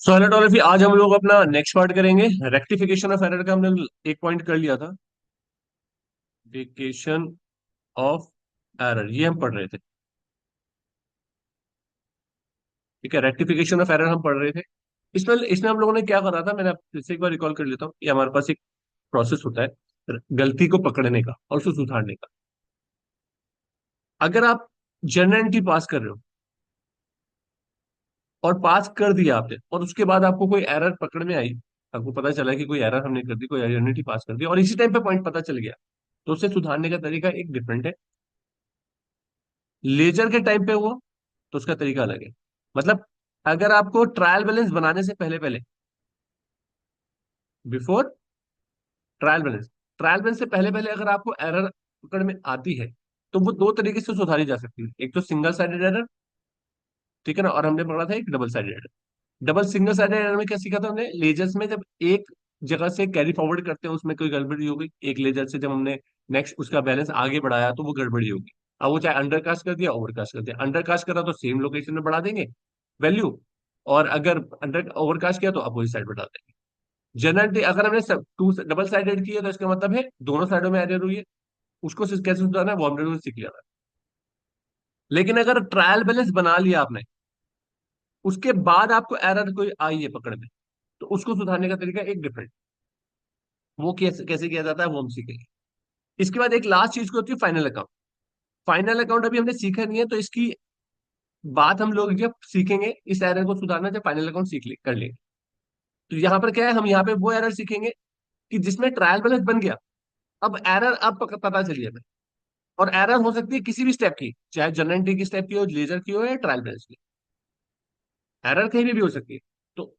सॉलिडोग्राफी आज हम लोग अपना नेक्स्ट पार्ट करेंगे। रेक्टिफिकेशन ऑफ एरर का हमने एक पॉइंट कर लिया था। रेक्टिफिकेशन ऑफ एरर ये हम पढ़ रहे थे। ठीक है, रेक्टिफिकेशन ऑफ एरर हम पढ़ रहे थे। इसमें इसमें हम लोगों ने क्या करा था, मैंने फिर से एक बार रिकॉल कर लेता हूँ। ये हमारे पास एक प्रोसेस होता है गलती को पकड़ने का और उसको सुधारने का। अगर आप जनरल एंट्री पास कर रहे हो और पास कर दिया आपने, और उसके बाद आपको कोई एरर पकड़ में आई, आपको पता चला कि कोई एरर हमने कर दी, कोई जनरल पास कर दी और इसी टाइम पे पॉइंट पता चल गया, तो उसे सुधारने का तरीका एक डिफरेंट है। लेजर के टाइम पे हुआ तो उसका तरीका अलग है। मतलब अगर आपको ट्रायल बैलेंस बनाने से पहले पहले, before trial balance, trial balance से पहले पहले अगर आपको एरर पकड़ में आती है, तो वो दो तरीके से सुधारी जा सकती है। एक तो सिंगल साइडेड एरर, ठीक है ना, और हमने पढ़ा था एक double sided error. Double single sided error में क्या सीखा था हमने, लेजर्स में जब एक जगह से कैरी फॉरवर्ड करते हैं उसमें कोई गड़बड़ी हो गई, एक लेजर से जब हमने नेक्स्ट उसका बैलेंस आगे बढ़ाया तो वो गड़बड़ी होगी। अब वो चाहे अंडरकास्ट कर दिया ओवरकास्ट कर दिया, अंडरकास्ट करा तो सेम लोकेशन में बढ़ा देंगे वैल्यू, और अगर अंडर ओवरकास्ट किया तो अपोजिट साइड बढ़ा देंगे। जनरल अगर हमने सब टू डबल साइडेड किया तो इसका मतलब है दोनों साइडों में एरर हुई है, उसको कैसे सुधारना है वो हमने तो सीख लिया था। लेकिन अगर ट्रायल बैलेंस बना लिया आपने, उसके बाद आपको एरर कोई आई है पकड़ में, तो उसको सुधारने का तरीका एक डिफरेंट। वो कैसे कैसे किया जाता है वो हम सीखेंगे। इसके बाद एक लास्ट चीज को होती है फाइनल अकाउंट। फाइनल अकाउंट अभी हमने सीखा नहीं है, तो इसकी बात हम लोग जब सीखेंगे इस एरर को सुधारना, जब फाइनल अकाउंट सीख ले कर लेंगे। तो यहाँ पर क्या है, हम यहाँ पे वो एरर सीखेंगे कि जिसमें ट्रायल बैलेंस बन गया, अब एरर अब पता चलिए हमें। और एरर हो सकती है किसी भी स्टेप की, चाहे जनरल की स्टेप की हो, लेजर की हो या ट्रायल बैलेंस की, एरर कहीं भी हो सकती है। तो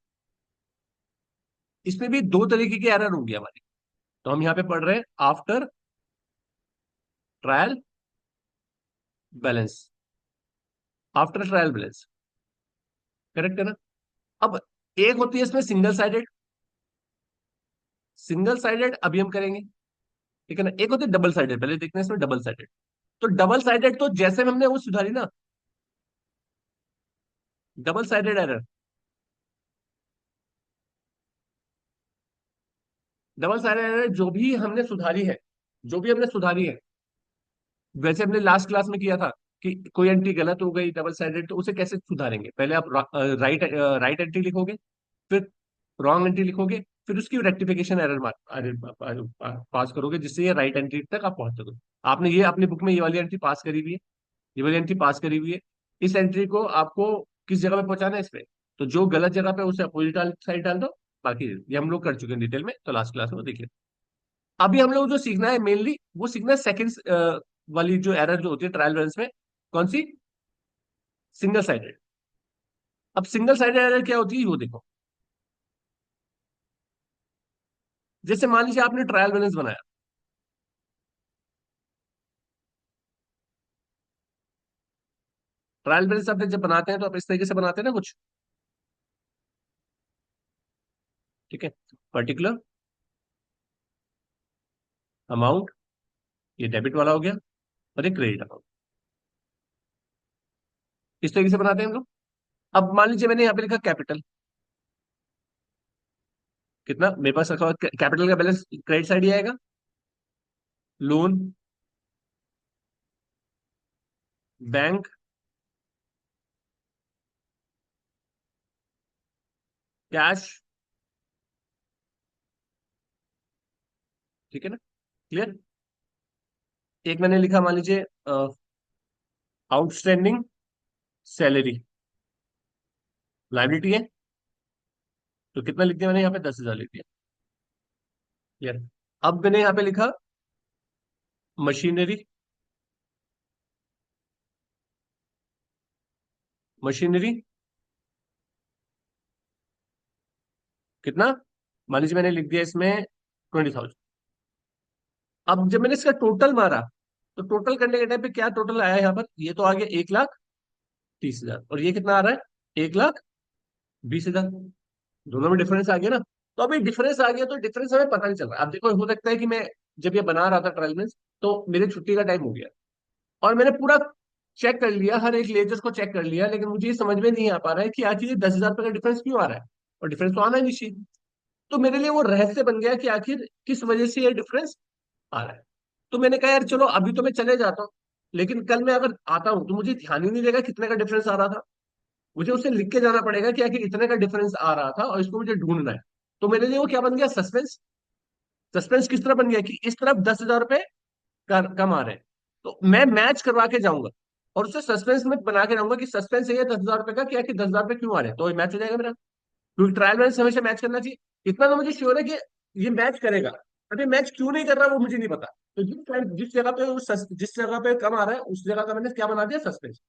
इसमें भी दो तरीके की एरर होंगी हमारी। तो हम यहाँ पे पढ़ रहे हैं after trial balance, after trial balance, correct है ना। अब एक होती है इसमें सिंगल साइडेड, सिंगल साइडेड अभी हम करेंगे, ठीक है ना। एक होती है डबल साइडेड, पहले देखते हैं इसमें डबल साइडेड। तो डबल साइडेड तो जैसे हमने वो सुधारी ना, double sided error, double sided error जो भी हमने सुधारी है, जो भी हमने सुधारी है, वैसे हमने लास्ट क्लास में किया था कि कोई एंट्री गलत हो गई डबल साइडेड, तो उसे कैसे सुधारेंगे। पहले आप राइट राइट एंट्री लिखोगे, फिर रॉन्ग एंट्री लिखोगे, फिर उसकी रेक्टिफिकेशन एरर पास करोगे, जिससे ये राइट एंट्री तक आप पहुंच सको। आपने ये अपनी बुक में ये वाली एंट्री पास करी हुई है, ये वाली एंट्री पास करी हुई है। इस एंट्री को आपको किस जगह पे पहुंचाना है इस पे, तो जो गलत जगह पे उसे अपोजिट साइड डाल दो। बाकी ये हम लोग कर चुके हैं डिटेल में, तो लास्ट क्लास में देख लेते हैं। अभी हम लोग जो सीखना है मेनली, वो सीखना है सेकंड वाली जो एरर जो होती है ट्रायल बैलेंस में, कौन सी, सिंगल साइडेड। अब सिंगल साइडेड एरर क्या होती है वो देखो। जैसे मान लीजिए आपने ट्रायल बैलेंस बनाया, ट्रायल बैलेंस आप जब बनाते हैं तो आप इस तरीके से बनाते हैं ना कुछ, ठीक है, पर्टिकुलर अमाउंट, ये डेबिट वाला हो गया, और ये क्रेडिट अमाउंट, इस तरीके से बनाते हैं हम लोग। अब मान लीजिए मैंने यहाँ पे लिखा कैपिटल, कितना मेरे पास रखा हुआ कैपिटल का बैलेंस क्रेडिट साइड ही आएगा। लोन, बैंक, कैश, ठीक है ना, क्लियर। एक मैंने लिखा मान लीजिए आउटस्टैंडिंग सैलरी, लाइबिलिटी है, तो कितना लिख दिया मैंने यहाँ पे, 10,000 लिख दिया, क्लियर। अब मैंने यहाँ पे लिखा मशीनरी, मशीनरी कितना, मान लीजिए मैंने लिख दिया इसमें 20,000। अब जब मैंने इसका टोटल मारा, तो टोटल करने के टाइम पे क्या टोटल आया यहाँ पर, ये तो आ गया 1,30,000, और ये कितना आ रहा है, 1,20,000। दोनों में डिफरेंस आ गया ना। तो अभी डिफरेंस आ गया तो डिफरेंस हमें पता नहीं चल रहा। अब देखो हो सकता है कि मैं जब ये बना रहा था ट्रायल में, तो मेरी छुट्टी का टाइम हो गया और मैंने पूरा चेक कर लिया, हर एक लेजर्स को चेक कर लिया, लेकिन मुझे ये समझ में नहीं आ पा रहा है कि आज ये 10,000 रुपये का डिफरेंस क्यों आ रहा है। और डिफरेंस तो आना ही नहीं चाहिए। तो मेरे लिए वो रहस्य बन गया कि आखिर किस वजह से ये डिफरेंस आ रहा है। तो मैंने कहा यार चलो अभी तो मैं चले जाता हूँ, लेकिन कल मैं अगर आता हूँ तो मुझे ध्यान ही नहीं रहेगा कितने का डिफरेंस आ रहा था। मुझे उसे लिख के जाना पड़ेगा कि आखिर इतने का डिफरेंस आ रहा था और इसको मुझे ढूंढना है। तो मेरे लिए वो क्या बन गया, सस्पेंस। सस्पेंस किस तरह बन गया कि इस तरफ 10,000 रुपए कम आ रहे हैं, तो मैं मैच करवा के जाऊंगा और उसे सस्पेंस में बना के रहूंगा कि सस्पेंस है ये 10,000 रुपए का, क्या कि 10,000 रुपए क्यों आ रहे हैं, तो ये मैच हो जाएगा मेरा। क्योंकि ट्रायल बैलेंस हमेशा मैच करना चाहिए, इतना तो मुझे श्योर है कि ये मैच करेगा। अभी मैच क्यों नहीं कर रहा वो मुझे नहीं पता। तो जिस जगह पे जिस जगह पे कम आ रहा है उस जगह का मैंने क्या बना दिया, सस्पेंस।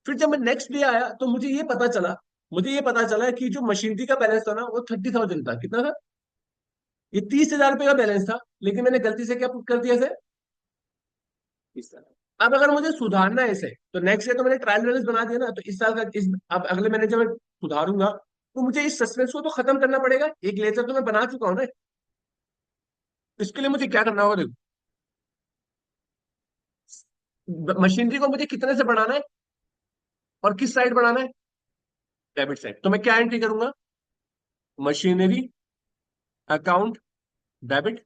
फिर जब मैं नेक्स्ट डे आया तो मुझे ये पता चला कि जो मशीनरी का बैलेंस था ना वो 30,000 था। कितना था? ये 30,000 रुपए का बैलेंस था, लेकिन मैंने गलती से क्या पुट कर दिया इसे, इस तरह। अब अगर मुझे सुधारना है इसे, तो नेक्स्ट डे तो मैंने ट्रायल बैलेंस बना दिया ना, तो इस साल का इस अब अगले महीने जब मैं सुधारूंगा तो मुझे इस सस्पेंस को तो खत्म करना पड़ेगा। एक लेजर तो मैं बना चुका हूं ना। इसके लिए मुझे क्या करना होगा देखो, मशीनरी को मुझे कितने से बढ़ाना है और किस साइड बढ़ाना है, डेबिट साइड। तो मैं क्या एंट्री करूंगा, मशीनरी अकाउंट डेबिट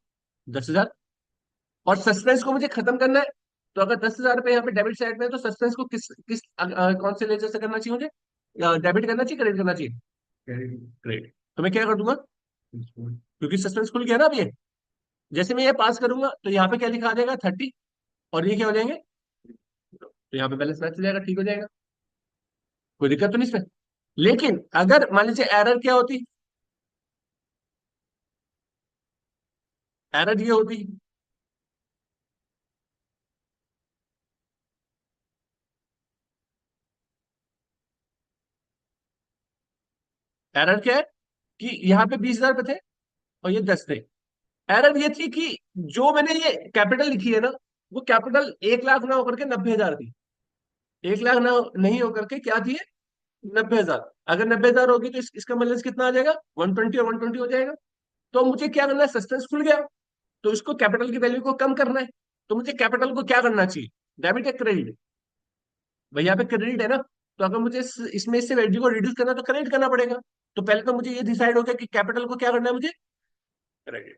10,000। और सस्पेंस को मुझे खत्म करना है, तो अगर 10,000 रुपए यहाँ पे डेबिट साइड में है, तो सस्पेंस को किस किस कौन से लेजर से करना चाहिए मुझे, डेबिट करना चाहिए, क्रेडिट करना चाहिए, क्रेडिट। तो मैं क्या कर दूंगा, क्योंकि सस्पेंस खुल गया ना अब ये, जैसे मैं ये पास करूंगा तो यहाँ पे क्या लिखा आ जाएगा, 30, और ये क्या हो जाएंगे, तो यहाँ पे बैलेंस मैच हो जाएगा, ठीक हो जाएगा। कोई दिक्कत तो नहीं इसमें। लेकिन अगर मान लीजिए एरर क्या होती, एरर ये होती, एरर क्या है कि यहाँ पे 20,000 पे थे और ये 10 थे। एरर ये थी कि जो मैंने ये कैपिटल लिखी है ना, वो कैपिटल 1 लाख ना होकर के 90,000 थी। 1 लाख ना नहीं होकर के क्या थी, 90,000। अगर 90,000 होगी तो इसका बैलेंस कितना आ जाएगा, 120 और 120 हो जाएगा। तो मुझे क्या करना है, सस्पेंस खुल गया, तो इसको कैपिटल की वैल्यू को कम करना है। तो मुझे कैपिटल को क्या करना चाहिए, डेबिट या क्रेडिट। भाई यहाँ पे क्रेडिट है ना, तो अगर मुझे इसमें इससे वैल्यू को रिड्यूस करना है, तो क्रेडिट करना पड़ेगा। तो पहले तो मुझे ये डिसाइड हो गया कि कैपिटल को क्या करना है मुझे, क्रेडिट,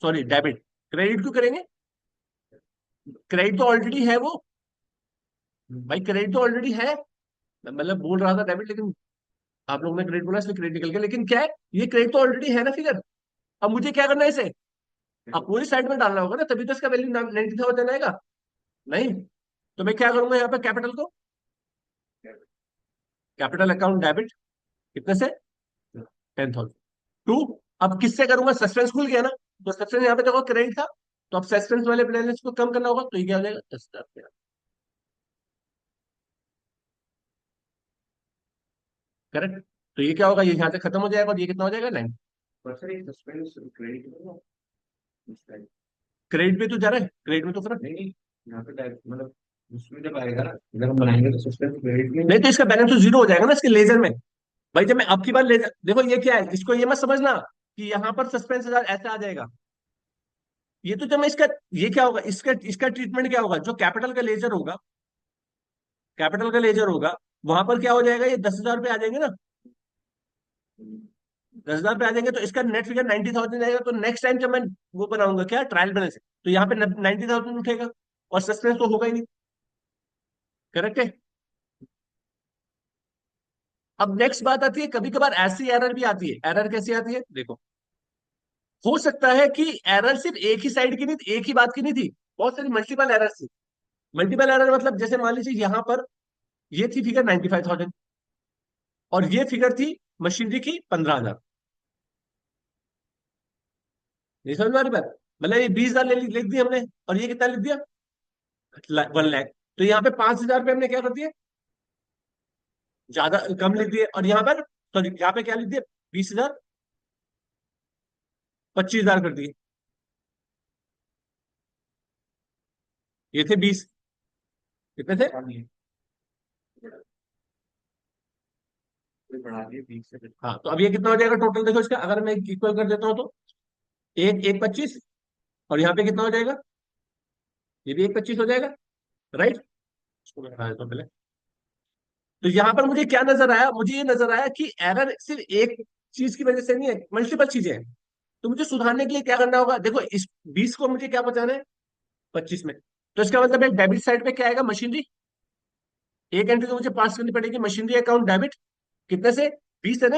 सॉरी डेबिट। क्रेडिट क्यों करेंगे, क्रेडिट तो ऑलरेडी है वो। भाई क्रेडिट तो ऑलरेडी है, मैं मतलब बोल रहा था डेबिट, लेकिन आप लोगों ने क्रेडिट बोला इसलिए क्रेडिट निकल गया। लेकिन क्या है, ये क्रेडिट तो ऑलरेडी है ना फिगर। अब मुझे क्या करना है इसे, अब पूरी साइड में डालना होगा ना, तभी तो इसका वैल्यू 90,000 आएगा। नहीं, तो मैं क्या करूंगा यहाँ पे कैपिटल को, कैपिटल अकाउंट डेबिट कितने से, 10,000 टू। अब किससे करूंगा, सस्पेंस खुल गया ना, तो सस्पेंस यहाँ पे देखो क्रेडिट था, तो अब सस्पेंस वाले बैलेंस को कम करना होगा, तो ये क्या हो जाएगा, 10,000। करेक्ट। तो ये क्या होगा, ये यहाँ से खत्म हो जाएगा और ये कितना हो जाएगा, 9। क्रेडिट पे तो जा रहा है, क्रेडिट में तो फर्क नहीं, यहाँ पे मतलब उसमें जब आएगा ना, अगर हम बनाएंगे तो सस्पेंस क्रेडिट में नहीं, तो इसका बैलेंस तो जीरो हो जाएगा ना इसके लेजर में। भाई जब मैं अब की बार लेजर देखो, ये क्या है, इसको ये मत समझना कि यहाँ पर सस्पेंस ऐसा आ जाएगा। ये तो जब मैं इसका, ये क्या होगा, इसका इसका ट्रीटमेंट क्या होगा, जो कैपिटल का लेजर होगा, कैपिटल का लेजर होगा, वहां पर क्या हो जाएगा, ये 10,000 रुपये आ जाएंगे ना, 10,000 पे आ जाएंगे, तो इसका नेट फिगर 90,000 आएगा। तो नेक्स्ट टाइम जब मैं वो बनाऊंगा क्या, ट्रायल बैलेंस, तो यहाँ पे 90,000 उठेगा और सस्पेंस तो होगा ही नहीं। करेक्ट है। अब नेक्स्ट बात आती है, कभी कभार ऐसी एरर भी आती है। एरर कैसी आती है देखो, हो सकता है कि एरर सिर्फ एक ही साइड की नहीं थी, एक ही बात की नहीं थी, बहुत सारी मल्टीपल एरर थी। मल्टीपल एरर मतलब जैसे मान लीजिए यहाँ पर ये थी फिगर 95,000 और ये फिगर थी मशीनरी की 15,000। नहीं समझ में आ रही बात, मतलब ये 20,000 लिख दी हमने, और ये कितना लिख दिया, 1 लाख। तो यहाँ पे 5,000 रुपये हमने क्या कर दिया, ज्यादा कम लिख दिए, और यहाँ पर सॉरी यहाँ पे क्या लिख दिया, 20,000, 25,000 कर दिए। ये थे 20, कितने थे, बढ़ा दिए 20 से। हाँ, तो अब ये कितना हो जाएगा टोटल, देखो इसका अगर मैं इक्वल कर देता हूँ तो एक एक 25, और यहाँ पे कितना हो जाएगा, ये भी एक 25 हो जाएगा, राइट। इसको मैं हटा देता हूँ पहले। तो यहां पर मुझे क्या नजर आया, मुझे ये नजर आया कि एरर सिर्फ एक चीज की वजह से नहीं है, मल्टीपल चीजें हैं। तो मुझे सुधारने के लिए क्या करना होगा, देखो इस 20 को मुझे क्या बचाना है 25 में। तो इसका मतलब एक डेबिट साइड पे क्या आएगा, मशीनरी। एक एंट्री तो मुझे पास करनी पड़ेगी, मशीनरी अकाउंट डेबिट। कितने से, 20 है ना।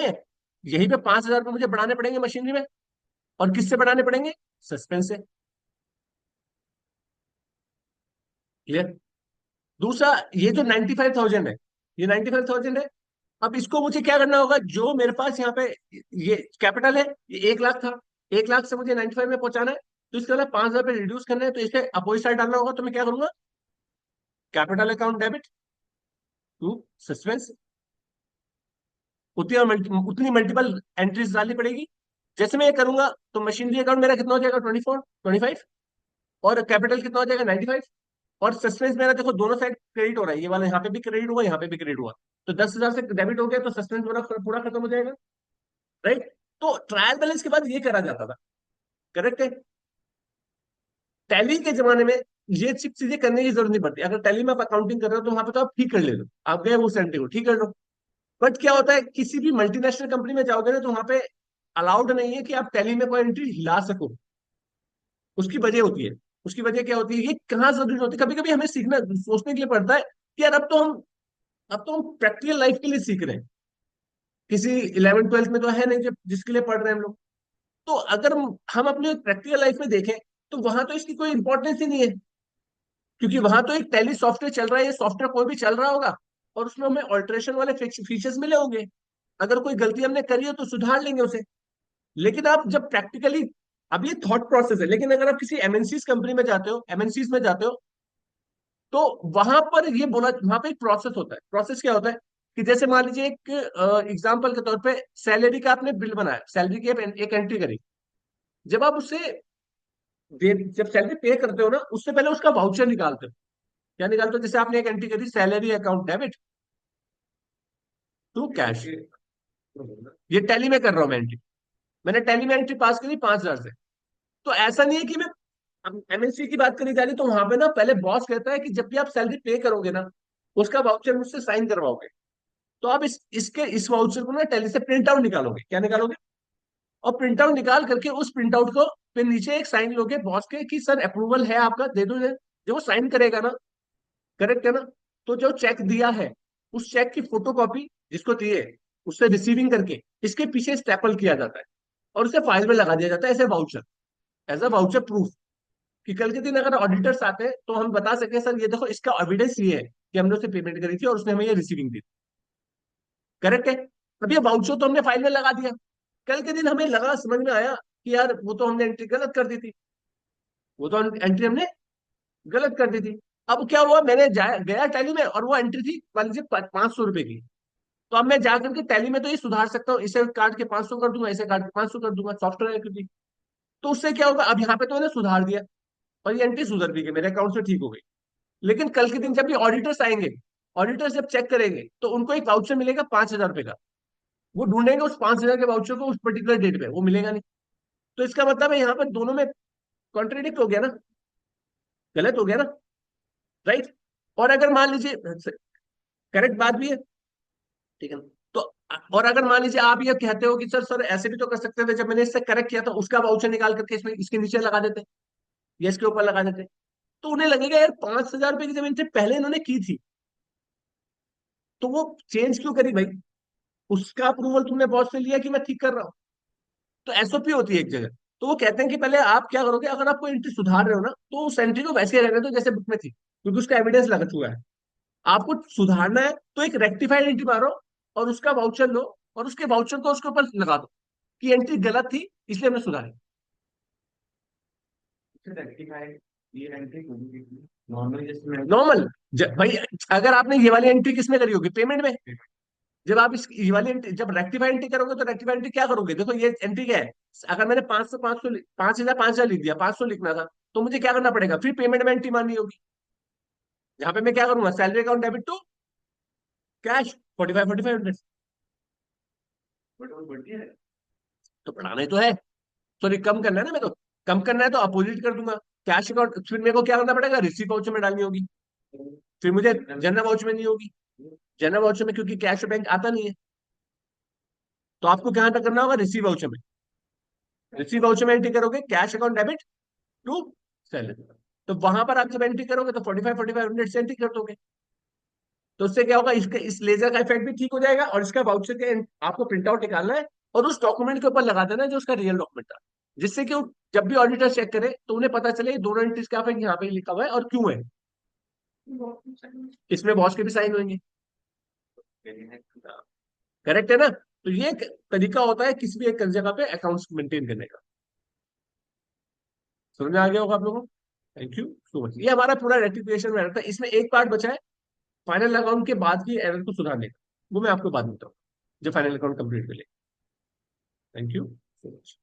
यहीं पे 5,000 रुपये मुझे बढ़ाने पड़ेंगे मशीनरी में। और किससे बढ़ाने पड़ेंगे, सस्पेंस से। क्लियर। दूसरा, ये जो 95,000 है, ये 95,000 है। अब इसको मुझे क्या करना होगा, जो मेरे पास यहाँ पे ये कैपिटल है, ये 1 लाख था। 1 लाख से मुझे 95 में पहुंचाना है। तो इसके बाद 5,000 रुपये रिड्यूस करना है, तो इसे अपोजिट साइड डालना होगा। तो मैं क्या करूंगा, capital account debit to suspense. उतनी मल्टीपल एंट्रीज डालनी पड़ेगी। जैसे मैं ये करूंगा तो मशीनरी अकाउंट मेरा कितना हो जाएगा, 24, 25। और कैपिटल कितना हो जाएगा, 95। और सस्पेंस मेरा देखो दोनों साइड क्रेडिट हो रहा है, ये वाला यहाँ पे भी क्रेडिट हुआ, यहाँ पे भी क्रेडिट हुआ। तो 10,000 से डेबिट हो गया, तो सस्पेंस मेरा पूरा खत्म हो जाएगा। राइट। तो ट्रायल बैलेंस के बाद ये करा जाता था। करेक्ट है। टैली के जमाने में ये सब चीजें करने की जरूरत नहीं पड़ती। अगर टैली में आप अकाउंटिंग कर रहे हो तो वहां पे तो आप ठीक कर ले लो, आप गए उस एंट्री को ठीक कर लो। बट क्या होता है, किसी भी मल्टीनेशनल कंपनी में जाओगे ना, तो वहां पे अलाउड नहीं है कि आप टैली में कोई एंट्री हिला सको। उसकी वजह होती है। उसकी वजह क्या होती है, ये कहाँ जरूरी होती है, कभी कभी हमें सीखना सोचने के लिए पड़ता है कि यार अब तो हम प्रैक्टिकल लाइफ के लिए सीख रहे हैं। किसी 11th 12th में तो है नहीं जिसके लिए पढ़ रहे हैं हम लोग। तो अगर हम अपने प्रैक्टिकल लाइफ में देखें, तो वहां तो इसकी कोई इंपॉर्टेंस ही नहीं है। क्योंकि वहां तो एक टैली सॉफ्टवेयर चल रहा है, ये सॉफ्टवेयर कोई भी चल रहा होगा। और उसमें हमें ऑल्ट्रेशन वाले फीचर्स मिले होंगे। अगर कोई गलती हमने करी हो तो सुधार लेंगे उसे। लेकिन आप जब प्रैक्टिकली, अब ये थॉट प्रोसेस है, लेकिन अगर आप किसी एमएनसीज कंपनी में जाते हो, एमएनसीज में जाते हो, तो वहां पर ये बोला, वहां पे एक प्रोसेस होता है। प्रोसेस क्या होता है कि जैसे मान लीजिए एक एग्जांपल के तौर पे सैलरी का आपने बिल बनाया, सैलरी की एक एंट्री करी। जब आप उससे जब सैलरी पे करते हो ना, उससे पहले उसका वाउचर निकालते हो। क्या निकालते हो, जैसे आपने एक एंट्री करी, salary account debit to cash. ये टैली में कर रहा हूं मैं एंट्री। मैंने टैली में एंट्री पास करी 5,000 से। तो ऐसा नहीं है कि मैं, एमएनसी की बात करी जा रही, तो वहां पे ना पहले बॉस कहता है कि जब भी आप सैलरी पे करोगे ना, उसका वाउचर मुझसे साइन करवाओगे। तो आप इस वाउचर को ना टैली से प्रिंट आउट निकालोगे। क्या निकालोगे, और प्रिंट आउट निकाल करके उस प्रिंट आउट को फिर नीचे एक साइन लोगे बॉस के कि सर अप्रूवल है आपका, दे दो। जो वो साइन करेगा ना, करेक्ट है ना। तो जो चेक दिया है, उस चेक की फोटोकॉपी जिसको दिए, उससे रिसीविंग करके इसके पीछे स्टेपल किया जाता है। और उसे फाइल में लगा दिया जाता है as a voucher, as a voucher proof. कि कल के दिन अगर ऑडिटर्स आते हैं तो हम बता सके सर ये देखो इसका एविडेंस ये है कि हमने उसे पेमेंट करी थी और उसने हमें ये रिसीविंग दी। करेक्ट है। अब ये वाउचर तो हमने फाइल में लगा दिया। कल के दिन हमें लगा, समझ में आया कि यार वो तो हमने एंट्री गलत कर दी थी। वो तो एंट्री हमने गलत कर दी थी। अब क्या हुआ, मैंने गया टैली में और वो एंट्री थी मान लीजिए 500 रुपए की। तो अब मैं जाकर के टैली में तो ये सुधार सकता हूँ, इसे काट के 500 कर दूंगा, इसे काट के 500 कर दूंगा, सॉफ्टवेयर है क्योंकि। तो उससे क्या होगा, अब यहाँ पे तो मैंने सुधार दिया और ये एंट्री सुधर भी गई, मेरे अकाउंट से ठीक हो गई। लेकिन कल के दिन जब ये ऑडिटर्स आएंगे, ऑडिटर्स जब चेक करेंगे, तो उनको एक वाउचर मिलेगा 5,000 रुपए का। वो ढूंढेंगे उस 5,000 के वाउचर को उस पर्टिकुलर डेट पे, वो मिलेगा नहीं। तो इसका मतलब है यहाँ पर दोनों में कॉन्ट्रेडिक्ट हो गया ना, गलत हो गया ना। राइट। और अगर मान लीजिए, करेक्ट बात भी है, ठीक है ना। तो और अगर मान लीजिए आप ये कहते हो कि सर सर ऐसे भी तो कर सकते थे, जब मैंने इससे करेक्ट किया था उसका वाउचर निकाल करके इसमें इसके नीचे लगा देते या इसके ऊपर लगा देते, तो उन्हें लगेगा यार 5,000 रुपए की जमीन थी पहले इन्होंने की थी, तो वो चेंज क्यों करी भाई। उसका अप्रूवल तुमने बॉस से लिया कि मैं ठीक कर रहा हूँ। तो एसओपी होती है एक जगह। तो वो कहते हैं कि पहले आप क्या करोगे, अगर आप कोई एंट्री सुधार रहे हो ना, तो उस एंट्री को वैसे ही रहने दो जैसे बुक में थी, क्योंकि उसका एविडेंस लगा हुआ है। आपको सुधारना है तो एक रेक्टिफाइड एंट्री मारो और उसका वाउचर लो, और उसके वाउचर को उसके ऊपर लगा दो कि एंट्री गलत थी इसलिए हमने सुधारी। रेक्टिफाइड, ये एंट्री नॉर्मल, जैसे नॉर्मल, भाई अगर आपने ये वाली एंट्री किसमें करी होगी, पेमेंट में। जब आप इस ये वाली एंट्री, जब रेक्टिफाई एंट्री करोगे तो रेक्टिफाई एंट्री क्या करोगे, देखो ये एंट्री क्या है। अगर मैंने 500 500 5,000 लिख दिया, 500 लिखना था, तो मुझे क्या करना पड़ेगा, फिर पेमेंट में एंट्री माननी होगी। यहाँ पे मैं क्या करूंगा, salary account debit to cash 45 45 100। तो बढ़ाना ही तो है, सॉरी कम करना है ना, मैं तो कम करना है तो अपोजिट कर दूंगा। कैश अकाउंट फिर मेरे को क्या करना पड़ेगा, रिसीव वाउचर में डालनी होगी। फिर मुझे जनरल वाउचर में नहीं होगी। जनरल वाउचर में क्योंकि कैश बैंक आता नहीं है, तो आपको क्या करना होगा, रिसीव वाउचर में, रिसीव वाउचर में एंट्री करोगे cash account debit to seller. तो वहां पर आप जब एंट्री करोगे तो 45 से एंट्री कर दोगे। तो उससे क्या होगा, इसके इस लेजर का इफेक्ट भी ठीक हो जाएगा, और इसका वाउचर के आपको प्रिंट आउट निकालना है और उस डॉक्यूमेंट के ऊपर लगा देना है जो उसका रियल डॉक्यूमेंट था, जिससे कि जब भी ऑडिटर चेक करे तो उन्हें पता चले ये दोनों एंट्रीज क्या है, यहाँ पे लिखा हुआ है और क्यों है। इसमें बॉस के भी साइन होंगे। करेक्ट है ना? तो ये एक तरीका होता है किसी भी एक जगह पे अकाउंट्स मेंटेन करने का। समझ में आ गया होगा आप लोगों को? Thank you so much. ये हमारा पूरा रेक्टिफिकेशन में रहता है। इसमें एक पार्ट बचा है फाइनल अकाउंट के बाद की एरर को सुधारने का, वो मैं आपको बाद में बताऊँ जब फाइनल अकाउंट कंप्लीट मिले। Thank you so much.